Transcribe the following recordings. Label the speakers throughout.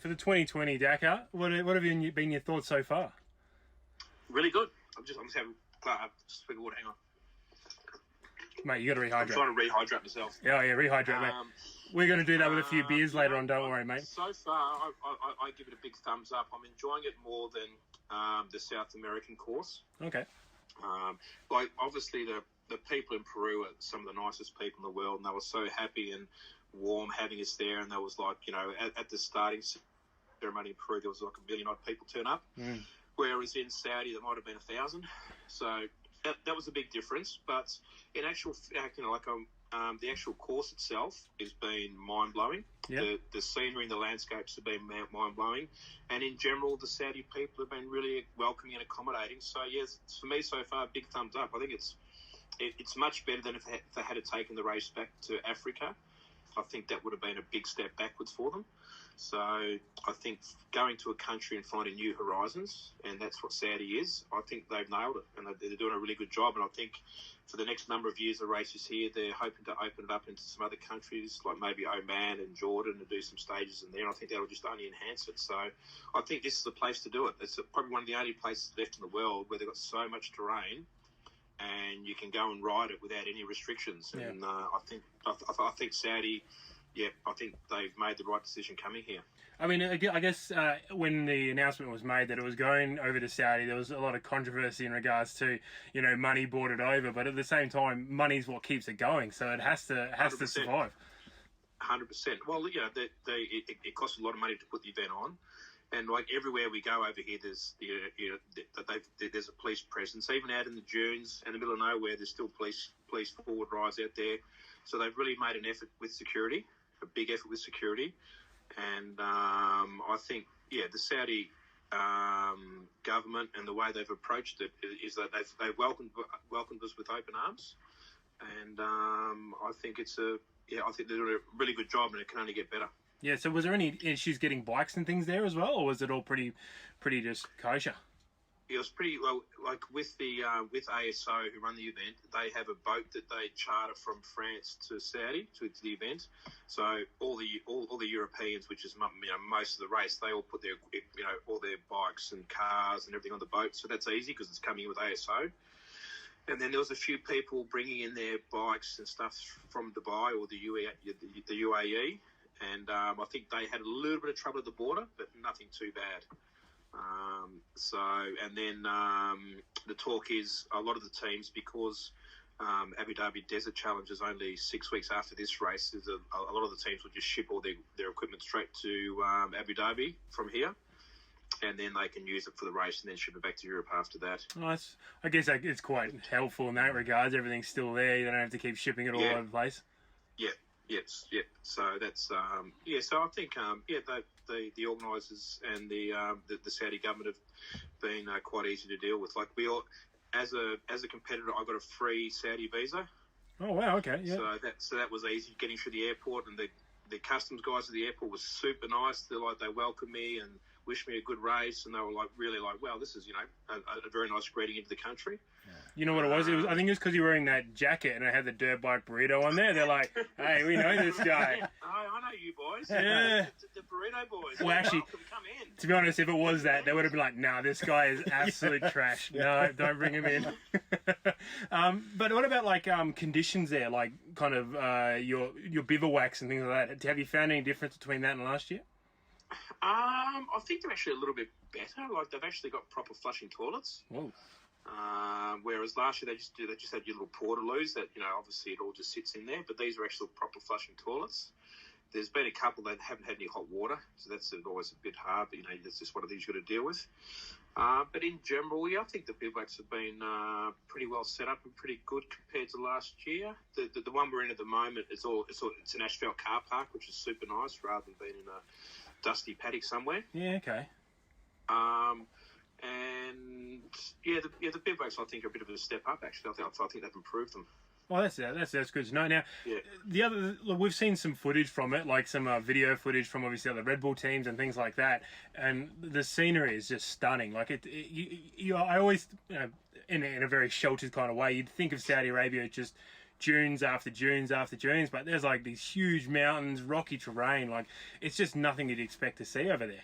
Speaker 1: For the 2020 Dakar, what have been your thoughts so far?
Speaker 2: Really good. I'm just having just a bit of water. Hang on.
Speaker 1: Mate, you got to rehydrate.
Speaker 2: I'm trying to rehydrate myself.
Speaker 1: Yeah, rehydrate, mate. We're going to do that with a few beers later on, don't worry, mate.
Speaker 2: So far, I give it a big thumbs up. I'm enjoying it more than the South American course.
Speaker 1: Okay.
Speaker 2: Obviously, the people in Peru are some of the nicest people in the world, and they were so happy and warm having us there. And there was at the starting ceremony in Peru, there was like 1 million odd people turn up. Whereas in Saudi, there might have been 1,000. So that was a big difference. But in actual fact, the actual course itself has been mind-blowing. Yep. The scenery and the landscapes have been mind-blowing. And in general, the Saudi people have been really welcoming and accommodating. So, yes, for me so far, big thumbs up. I think it's much better than if they had taken the race back to Africa. I think that would have been a big step backwards for them. So I think going to a country and finding new horizons, and that's what Saudi is, I think they've nailed it, and they're doing a really good job. And I think for the next number of years the races here, they're hoping to open it up into some other countries, like maybe Oman and Jordan, and do some stages in there. And I think that'll just only enhance it. So I think this is the place to do it. It's probably one of the only places left in the world where they've got so much terrain and you can go and ride it without any restrictions. Yeah. And I think Saudi... Yeah, I think they've made the right decision coming here.
Speaker 1: I mean, I guess when the announcement was made that it was going over to Saudi, there was a lot of controversy in regards to, money brought it over. But at the same time, money's what keeps it going, so it has to survive.
Speaker 2: 100%. Well, it costs a lot of money to put the event on. And like everywhere we go over here, there's there's a police presence. Even out in the dunes, in the middle of nowhere, there's still police forward drives out there. So they've really made an effort with security. A big effort with security, and I think the Saudi government and the way they've approached it is that they've welcomed us with open arms, and I think I think they're doing a really good job, and it can only get better.
Speaker 1: Yeah. So was there any issues getting bikes and things there as well, or was it all pretty just kosher?
Speaker 2: It was pretty well, like with ASO who run the event. They have a boat that they charter from France to Saudi to the event. So all the Europeans, which is most of the race, they all put their all their bikes and cars and everything on the boat. So that's easy because it's coming in with ASO. And then there was a few people bringing in their bikes and stuff from Dubai or the UAE, and I think they had a little bit of trouble at the border, but nothing too bad. The talk is a lot of the teams, because Abu Dhabi Desert Challenge is only 6 weeks after this race, a lot of the teams will just ship all their equipment straight to Abu Dhabi from here, and then they can use it for the race and then ship it back to Europe after that.
Speaker 1: Nice. I guess it's quite helpful in that regards. Everything's still there. You don't have to keep shipping it all over the place.
Speaker 2: Yeah. Yes. Yeah. So that's So I think the organisers and the Saudi government have been quite easy to deal with. Like we all, as a competitor, I got a free Saudi visa.
Speaker 1: Oh wow! Okay. Yeah.
Speaker 2: So that was easy getting through the airport, and the customs guys at the airport were super nice. They welcomed me and wished me a good race, and they were really wow, this is a very nice greeting into the country.
Speaker 1: Yeah. You know what it was? I think it was because you're wearing that jacket and I had the dirt bike burrito on there. They're like, hey, we know this guy.
Speaker 2: I know you boys.
Speaker 1: Yeah.
Speaker 2: The burrito boys.
Speaker 1: Well, actually,
Speaker 2: come in.
Speaker 1: To be honest, if it was that, they would have been like, nah, this guy is absolute trash. No, don't bring him in. But what about conditions there, like kind of your bivouacs and things like that? Have you found any difference between that and last year?
Speaker 2: I think they're actually a little bit better. Like they've actually got proper flushing toilets.
Speaker 1: Whoa.
Speaker 2: Whereas last year they just had your little portaloos that obviously it all just sits in there. But these are actually proper flushing toilets. There's been a couple that haven't had any hot water, so that's always a bit hard. But that's just one of these you've got to deal with. But in general, I think the bivouacs have been pretty well set up and pretty good compared to last year. The one we're in at the moment it's an asphalt car park, which is super nice rather than being in a dusty paddock somewhere.
Speaker 1: Yeah. Okay.
Speaker 2: The bivouacs I think are a bit of a step up. Actually, I think they've improved them.
Speaker 1: Well, that's good to know. Now, we've seen some footage from it, like some video footage from obviously other Red Bull teams and things like that, and the scenery is just stunning. Like I always, in a very sheltered kind of way, you'd think of Saudi Arabia just dunes after dunes after dunes, but there's like these huge mountains, rocky terrain. Like, it's just nothing you'd expect to see over there.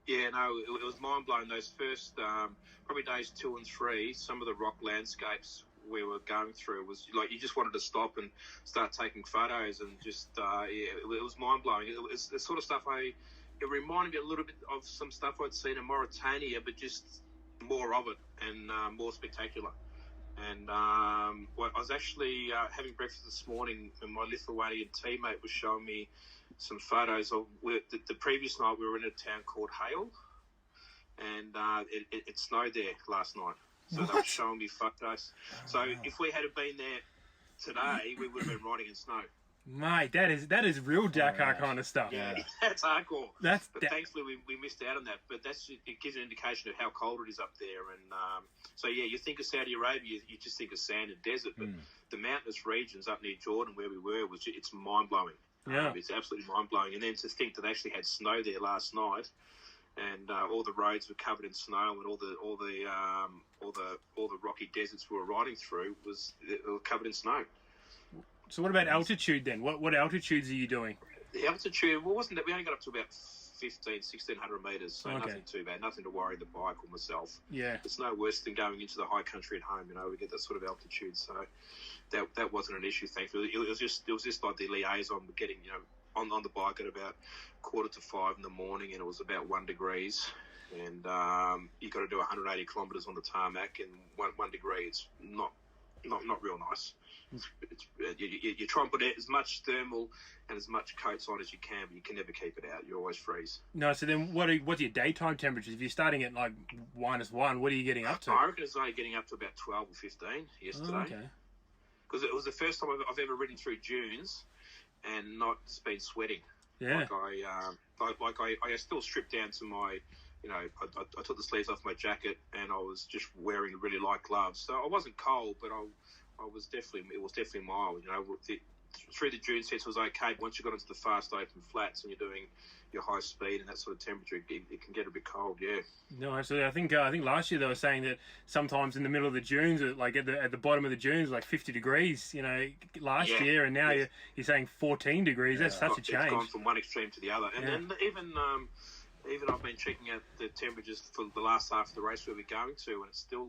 Speaker 2: Yeah, no, it was mind blowing. Those first probably days 2 and 3, some of the rock landscapes we were going through was like you just wanted to stop and start taking photos, and just it was mind blowing. It was the sort of stuff it reminded me a little bit of some stuff I'd seen in Mauritania, but just more of it and more spectacular. And well, I was actually having breakfast this morning, and my Lithuanian teammate was showing me some photos of the previous night. We were in a town called Hale, and it snowed there last night. So they were showing me photos. So if we had been there today, we would have been riding in snow.
Speaker 1: Mate, that is real Dakar kind of stuff.
Speaker 2: Yeah, that's hardcore.
Speaker 1: But
Speaker 2: thankfully we missed out on that. But it gives an indication of how cold it is up there. And so yeah, you think of Saudi Arabia, you just think of sand and desert. But the mountainous regions up near Jordan, where we were, it's mind blowing.
Speaker 1: Yeah,
Speaker 2: it's absolutely mind blowing. And then to think that they actually had snow there last night, and all the roads were covered in snow, and all the rocky deserts we were riding through were covered in snow.
Speaker 1: So what about altitude then? What altitudes are you doing?
Speaker 2: The altitude, well, wasn't that we only got up to about 1,600 metres, so nothing too bad, nothing to worry the bike or myself.
Speaker 1: Yeah, it's
Speaker 2: no worse than going into the high country at home. We get that sort of altitude, so that wasn't an issue. Thankfully, it was just like the liaison getting on the bike at about 4:45 in the morning, and it was about 1 degrees, and you got to do 180 kilometres on the tarmac, and 1 degree. It's not real nice. You try and put as much thermal and as much coats on as you can, but you can never keep it out. You always freeze.
Speaker 1: No, so then what's your daytime temperatures? If you're starting at like -1, what are you getting up to?
Speaker 2: I reckon it's only getting up to about 12 or 15 yesterday.
Speaker 1: Oh, okay.
Speaker 2: Because it was the first time I've ever ridden through dunes and not been sweating.
Speaker 1: Yeah.
Speaker 2: I still stripped down to my, I took the sleeves off my jacket, and I was just wearing really light gloves. So I wasn't cold, but it was definitely mild. Through the dune sets was okay. Once you got into the fast open flats and you're doing your high speed and that sort of temperature, it can get a bit cold. Yeah.
Speaker 1: No, absolutely. I think last year they were saying that sometimes in the middle of the dunes, like at the bottom of the dunes, like 50 degrees. Last year, and now you're saying 14 degrees. That's such a change.
Speaker 2: It's gone from one extreme to the other, and then even I've been checking out the temperatures for the last half of the race where we're going to, and it's still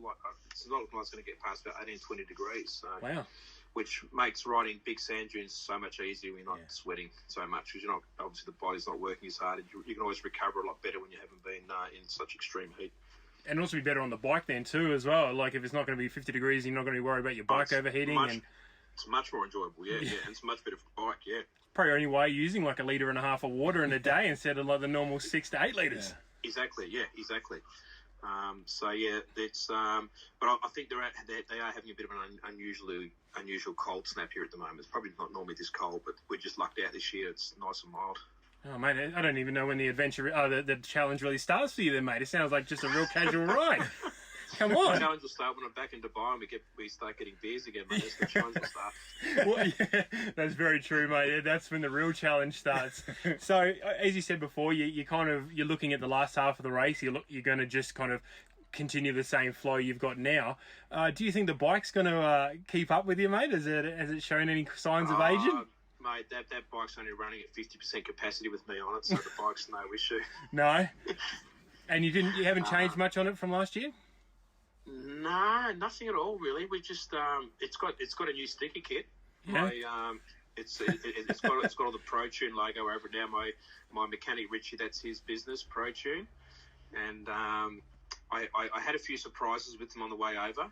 Speaker 2: it's not looking like it's going to get past about 18, 20 degrees. So,
Speaker 1: wow.
Speaker 2: Which makes riding big sand dunes so much easier when you're not sweating so much, because you're not, obviously the body's not working as hard. You can always recover a lot better when you haven't been in such extreme heat.
Speaker 1: And also be better on the bike then too as well. Like if it's not going to be 50 degrees, you're not going to be worried about your bike overheating.
Speaker 2: It's much more enjoyable, yeah. And it's much better for the bike, yeah.
Speaker 1: Probably only way using like 1.5 litres of water in a day instead of like the normal 6 to 8 litres.
Speaker 2: Exactly. So yeah, it's but I think they are having a bit of an unusual cold snap here at the moment. It's probably not normally this cold, but we're just lucked out this year. It's nice and mild.
Speaker 1: Oh mate, I don't even know when the the challenge really starts for you then, mate. It sounds like just a real casual ride. Come on.
Speaker 2: The challenge will start when I'm back in Dubai and we start getting beers again, mate. That's the challenge will start.
Speaker 1: Well, yeah, that's very true, mate. Yeah, that's when the real challenge starts. So, as you said before, you're looking at the last half of the race. You're going to just kind of continue the same flow you've got now. Do you think the bike's going to keep up with you, mate? Has it shown any signs of aging?
Speaker 2: Mate, that bike's only running at 50% capacity with me on it, so the bike's no issue.
Speaker 1: No? And you haven't changed much on it from last year?
Speaker 2: No, nothing at all really. We just it's got a new sticker kit.
Speaker 1: Yeah.
Speaker 2: It's got all the ProTune logo over it now. My mechanic Richie, that's his business, ProTune, and I had a few surprises with him on the way over.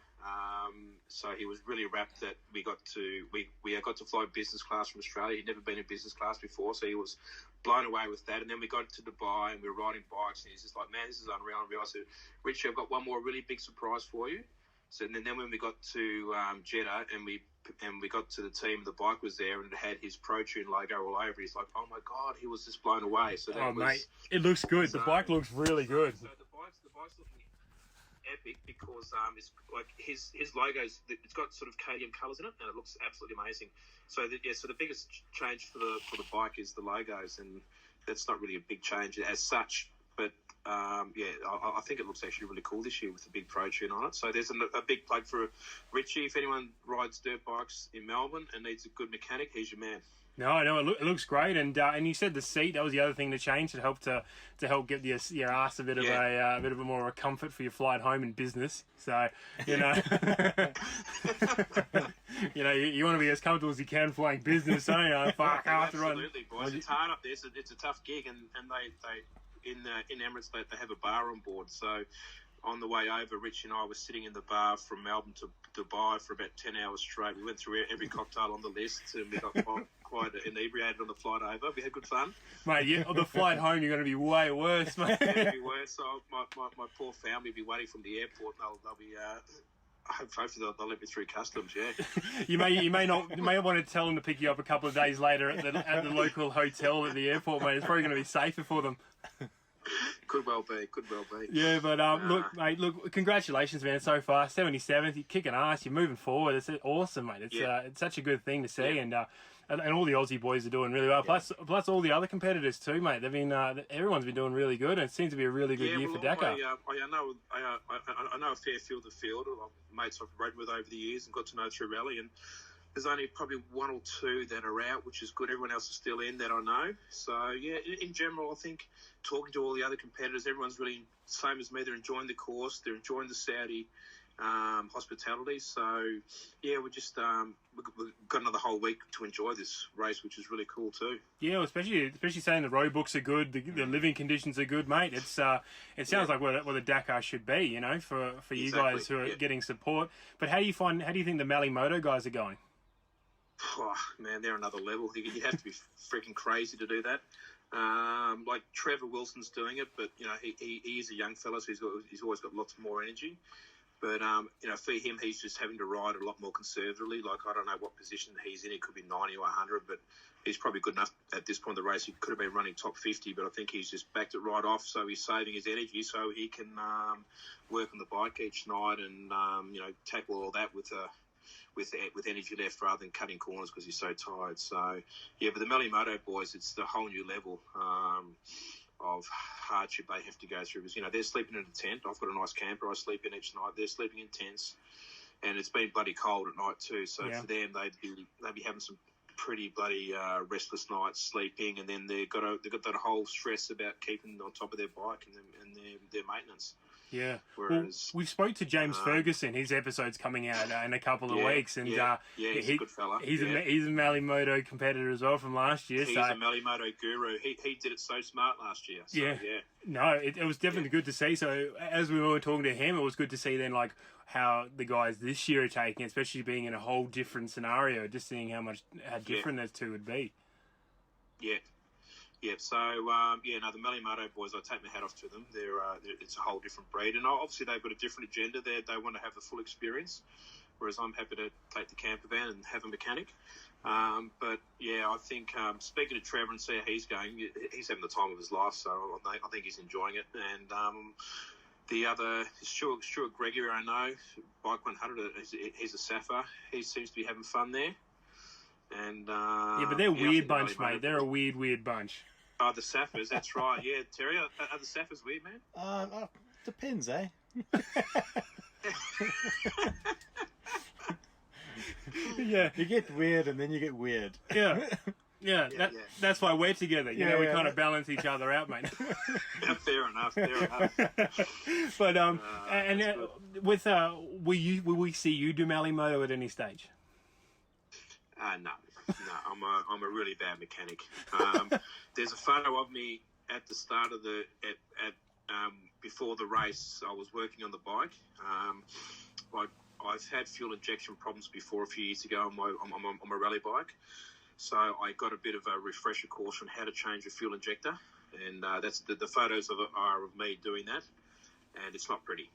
Speaker 2: So he was really rapt that we got to fly business class from Australia. He'd never been in business class before, so he was blown away with that. And then we got to Dubai and we were riding bikes, and he's just like, "Man, this is unreal." I said, "Richie, I've got one more really big surprise for you." So and then when we got to Jeddah and we got to the team, the bike was there and it had his ProTune logo all over. He's like, "Oh my god!" He was just blown away. So
Speaker 1: mate, it looks good. The bike looks really good.
Speaker 2: So the bike's looking epic because it's like his logos. It's got sort of KTM colours in it, and it looks absolutely amazing. So the biggest change for the bike is the logos, and that's not really a big change as such. But I think it looks actually really cool this year with the big Pro Tune on it. So there's a big plug for Richie. If anyone rides dirt bikes in Melbourne and needs a good mechanic, he's your man.
Speaker 1: No, it looks great, and you said the seat, that was the other thing to change to help get your ass a bit of a bit of a more of a comfort for your flight home and business. So you know, you want to be as comfortable as you can flying business, don't you? Fuck,
Speaker 2: absolutely, boys. It's hard up there. It's a tough gig, and they in Emirates they have a bar on board. So on the way over, Rich and I were sitting in the bar from Melbourne to Dubai for about 10 hours straight. We went through every cocktail on the list, and we got quite inebriated on the flight over. We had good fun.
Speaker 1: Mate, on the flight home, you're going to be way worse, mate.
Speaker 2: It'll be worse. So my poor family will be waiting from the airport, and they'll be... hopefully they'll let me through customs. Yeah. You
Speaker 1: may want to tell them to pick you up a couple of days later at the local hotel at the airport, mate. It's probably going to be safer for them.
Speaker 2: Could well be.
Speaker 1: Yeah, but look, congratulations, man, so far. 77th, you're kicking ass, you're moving forward. It's awesome, mate. It's such a good thing to see, and all the Aussie boys are doing really well. Plus all the other competitors too, mate. They've been everyone's been doing really good, and it seems to be a really good year for Dakar.
Speaker 2: I know a fair few of the field. Mates I've rode with over the years and got to know through rally, and there's only probably one or two that are out, which is good. Everyone else is still in that I know. So, yeah, in general, I think talking to all the other competitors, everyone's really same as me. They're enjoying the course. They're enjoying the Saudi hospitality. So, yeah, we've got another whole week to enjoy this race, which is really cool too.
Speaker 1: Yeah, well, especially saying the road books are good, the living conditions are good, mate. It sounds like what the Dakar should be, for you guys who are getting support. But how do you think the Mali Moto guys are going?
Speaker 2: Oh, man, they're another level. You have to be freaking crazy to do that. Like Trevor Wilson's doing it, but he is a young fella, so he's always got lots more energy. But for him, he's just having to ride a lot more conservatively. Like, I don't know what position he's in. He could be 90 or 100, but he's probably good enough at this point in the race. He could have been running top 50, but I think he's just backed it right off. So he's saving his energy so he can work on the bike each night and tackle all that with energy left rather than cutting corners because he's so tired. So, yeah, but the Mali Moto boys, it's the whole new level of hardship they have to go through because, they're sleeping in a tent. I've got a nice camper I sleep in each night. They're sleeping in tents, and it's been bloody cold at night too. So for them, they'd be having some pretty bloody restless nights sleeping, and then they've got that whole stress about keeping on top of their bike and their maintenance.
Speaker 1: Yeah.
Speaker 2: Whereas,
Speaker 1: we spoke to James Ferguson. His episode's coming out in a couple of weeks, and
Speaker 2: he's a good fella.
Speaker 1: He's a Mali Moto competitor as well from last year.
Speaker 2: He's a Mali Moto guru. He did it so smart last year. So, yeah.
Speaker 1: No, it was definitely good to see. So as we were talking to him, it was good to see then how the guys this year are taking, especially being in a whole different scenario. Just seeing how different those two would be. Yeah.
Speaker 2: Yeah, so, the Mali Moto boys, I take my hat off to them. It's a whole different breed. And obviously they've got a different agenda there. They want to have the full experience, whereas I'm happy to take the camper van and have a mechanic. But, yeah, I think speaking to Trevor and see how he's going, he's having the time of his life, so I think he's enjoying it. And the other, Stuart Gregory, I know, Bike 100, he's a Safa. He seems to be having fun there. And
Speaker 1: but they're a weird bunch, mate. They're a weird bunch.
Speaker 2: Oh, the Saffers, that's right. Yeah, Terry, are the Saffers weird, man?
Speaker 3: Depends, eh?
Speaker 1: Yeah,
Speaker 3: you get weird, and then you get weird.
Speaker 1: Yeah. That's why we're together. We kind of balance each other out, mate.
Speaker 2: Fair enough.
Speaker 1: But will we see you do Mali Moto at any stage?
Speaker 2: No, I'm a really bad mechanic. There's a photo of me at the start of before the race. I was working on the bike. I've had fuel injection problems before a few years ago on my rally bike, so I got a bit of a refresher course on how to change a fuel injector, and that's the photos are of me doing that, and it's not pretty.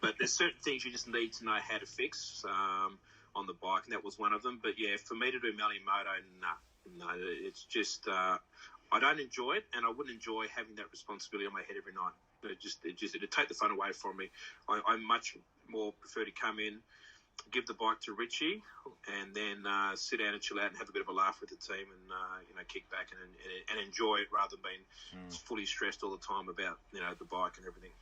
Speaker 2: But there's certain things you just need to know how to fix on the bike, and that was one of them. But yeah, for me to do Mali Moto, no, it's just I don't enjoy it, and I wouldn't enjoy having that responsibility on my head every night. It'd take the fun away from me. I much more prefer to come in, give the bike to Richie, and then sit down and chill out and have a bit of a laugh with the team, and kick back and enjoy it rather than being fully stressed all the time about the bike and everything.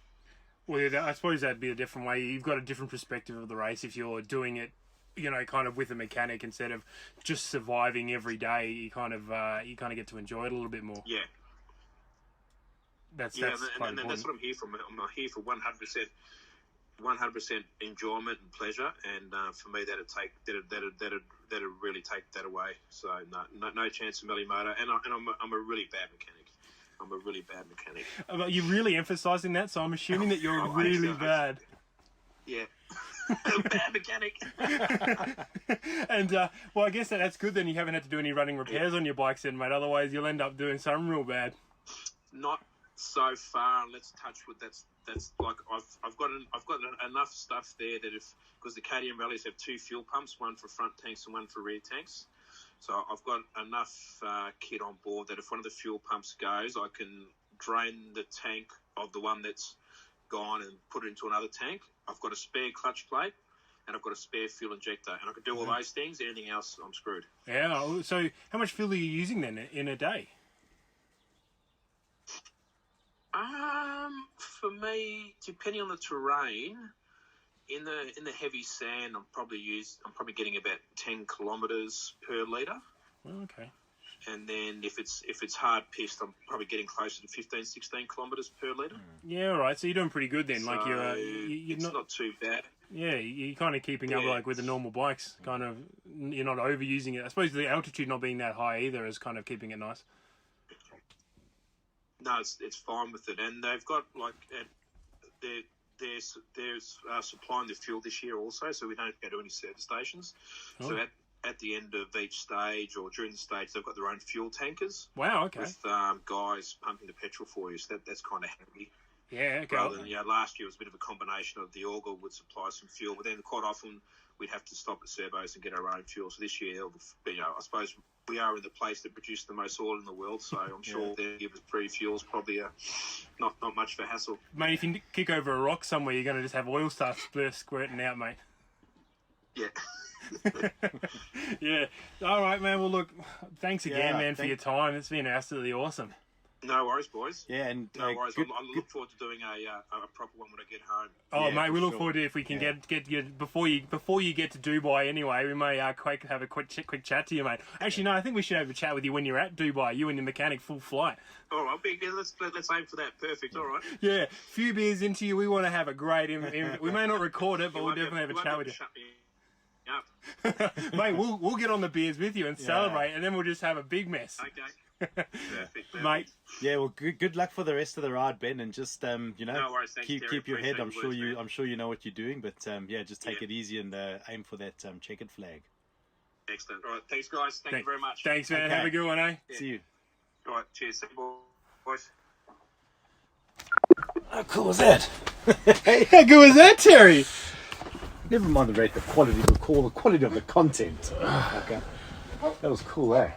Speaker 1: Well, yeah, I suppose that'd be a different way. You've got a different perspective of the race if you're doing it, kind of with a mechanic instead of just surviving every day. You kind of get to enjoy it a little bit more.
Speaker 2: Yeah.
Speaker 1: That's
Speaker 2: and
Speaker 1: important.
Speaker 2: that's what I'm here for. I'm here for 100% enjoyment and pleasure, and for me that'd really take that away. So no chance of Melly Motor, and I'm a really bad mechanic. I'm a really bad mechanic.
Speaker 1: You're really emphasising that, so I'm assuming that you're really bad.
Speaker 2: Yeah. Bad mechanic.
Speaker 1: And well, I guess that's good then. You haven't had to do any running repairs on your bikes then, mate. Otherwise, you'll end up doing something real bad.
Speaker 2: Not so far. Let's touch wood. That's like I've got enough stuff there that because the KTM rallies have 2 fuel pumps, one for front tanks and one for rear tanks. So I've got enough kit on board that if one of the fuel pumps goes, I can drain the tank of the one that's gone and put it into another tank. I've got a spare clutch plate and I've got a spare fuel injector, and I can do all those things. Anything else, I'm screwed.
Speaker 1: Yeah. So how much fuel are you using then in a day?
Speaker 2: For me, depending on the terrain, in the heavy sand, I'm probably getting about 10 kilometres per litre.
Speaker 1: Okay.
Speaker 2: And then if it's hard pissed, I'm probably getting closer to 15, 16 kilometres per litre.
Speaker 1: Yeah, all right. So you're doing pretty good then.
Speaker 2: So
Speaker 1: like you're
Speaker 2: it's not too bad.
Speaker 1: Yeah, you're kind of keeping up like with the normal bikes. Kind of, you're not overusing it. I suppose the altitude not being that high either is kind of keeping it nice.
Speaker 2: No, it's fine with it, and they've got they're supplying the fuel this year also, so we don't go to any service stations. Oh. So at the end of each stage or during the stage, they've got their own fuel tankers.
Speaker 1: Wow, okay.
Speaker 2: With guys pumping the petrol for you, so that's kind of handy.
Speaker 1: Yeah, okay.
Speaker 2: Rather than, last year was a bit of a combination of the auger would supply some fuel, but then quite often we'd have to stop at servos and get our own fuel. So this year, I suppose we are in the place that produces the most oil in the world, so I'm sure they'll give us pre-fuels probably not much of a hassle.
Speaker 1: Mate, if you kick over a rock somewhere, you're going to just have oil start squirting out, mate.
Speaker 2: Yeah.
Speaker 1: Yeah. All right, man. Well, look, thanks again, man, for your time. It's been absolutely awesome.
Speaker 2: No worries, boys.
Speaker 3: Yeah, and
Speaker 2: no worries. I look forward to doing a proper one when I get home.
Speaker 1: Oh, mate, we look forward to if we can get you before you get to Dubai. Anyway, we may have a quick chat to you, mate. Actually, no, I think we should have a chat with you when you're at Dubai. You and the mechanic, full flight.
Speaker 2: All right, let's aim for that. Perfect. All right.
Speaker 1: Yeah, few beers into you. We want to have a great. We may not record it, but we'll definitely have a chat with you.
Speaker 2: Shut me up.
Speaker 1: Mate, we'll get on the beers with you and celebrate, and then we'll just have a big mess.
Speaker 2: Okay. Perfect.
Speaker 1: Mate.
Speaker 3: Yeah, well, good luck for the rest of the ride, Ben, and just
Speaker 2: no worries,
Speaker 3: keep your head. I'm sure you know what you're doing, but just take it easy and aim for that checkered flag.
Speaker 2: Excellent. All right, thanks, guys. Thank you very much.
Speaker 1: Thanks, man. Okay. Have a good one, eh?
Speaker 3: Yeah. See you.
Speaker 2: All right, cheers. See you, boys.
Speaker 3: How cool was that?
Speaker 1: How good was that, Terry?
Speaker 3: Never mind the rate, the quality of the call, the quality of the content. Okay, that was cool, eh?